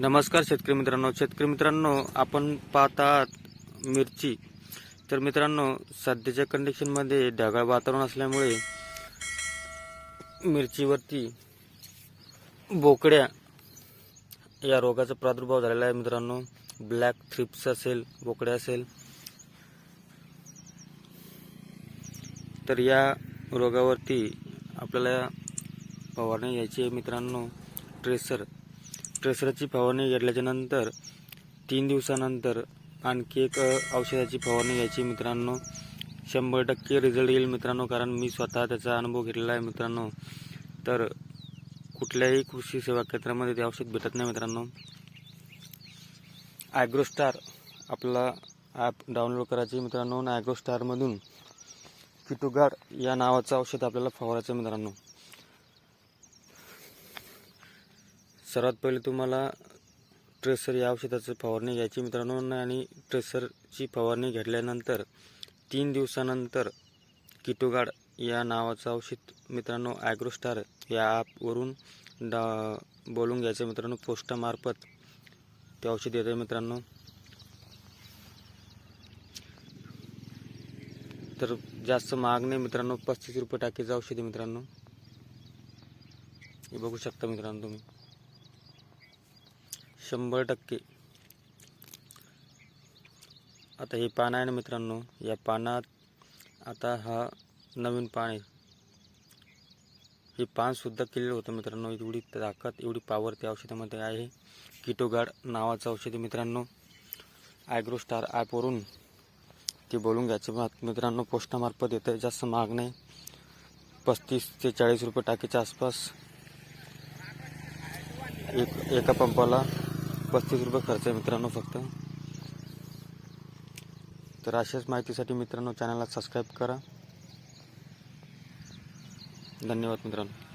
नमस्कार शेतकरी मित्रांनो, आपण पाहत आहात मिरची। तर मित्रांनो, सध्याच्या कंडिशनमध्ये ढगाळ वातावरण असल्यामुळे मिरचीवरती बोकड्या या रोगाचा प्रादुर्भाव झालेला आहे मित्रांनो। ब्लॅक थ्रिप्स असेल, बोकड्या असेल, तर या रोगावरती आपल्याला फवारणी घ्यायची आहे मित्रांनो। ट्रेसरची फवारणी घेतल्याच्या नंतर 3 दिवसानंतर आणखी एक औषधाची फवारणी घ्यायची मित्रांनो। 100% रिझल्ट येईल मित्रांनो, कारण मी स्वतः त्याचा अनुभव घेतलेला आहे मित्रांनो। तर कुठल्याही कृषी सेवा केंद्रामध्ये ते औषध भेटत नाही मित्रांनो। ॲग्रोस्टार आपला ॲप डाउनलोड करायचे मित्रांनो, आणि ॲग्रोस्टारमधून किटोगार्ड या नावाचं औषध आपल्याला फवारायचं मित्रांनो। सर्वात पहिले तुम्हाला ट्रेसर या औषधाची फवारणी घ्यायची मित्रांनो, आणि ट्रेसरची फवारणी घेतल्यानंतर 3 दिवसानंतर किटोगार्ड या नावाचं औषध मित्रांनो ॲग्रोस्टार या ॲपवरून बोलून घ्यायचं मित्रांनो। पोस्टामार्फत ते औषध येतं मित्रांनो। तर जास्त महाग नाही मित्रांनो, 35 रुपये टाकीचं औषध आहे मित्रांनो। हे बघू शकता मित्रांनो तुम्ही, 100%। आता हे पान आहे ना मित्रांनो, या पानात आता हा नवीन पान आहे, हे पान सुद्धा क्लिअर होतं मित्रांनो। एवढी ताकद, एवढी पॉवर त्या औषधामध्ये आहे। किटोगार्ड नावाचं औषध आहे मित्रांनो, ॲग्रोस्टार ॲपवरून ते बोलून घ्यायचं मित्रांनो। पोस्टामार्फत येतं, जास्त महाग नाही, 35 ते 40 रुपये टाकीच्या आसपास। एका पंपाला 35 रुपये खर्च आहे मित्रांनो फक्त। तर अशाच माहितीसाठी मित्रांनो चॅनलला सबस्क्राईब करा। धन्यवाद मित्रांनो।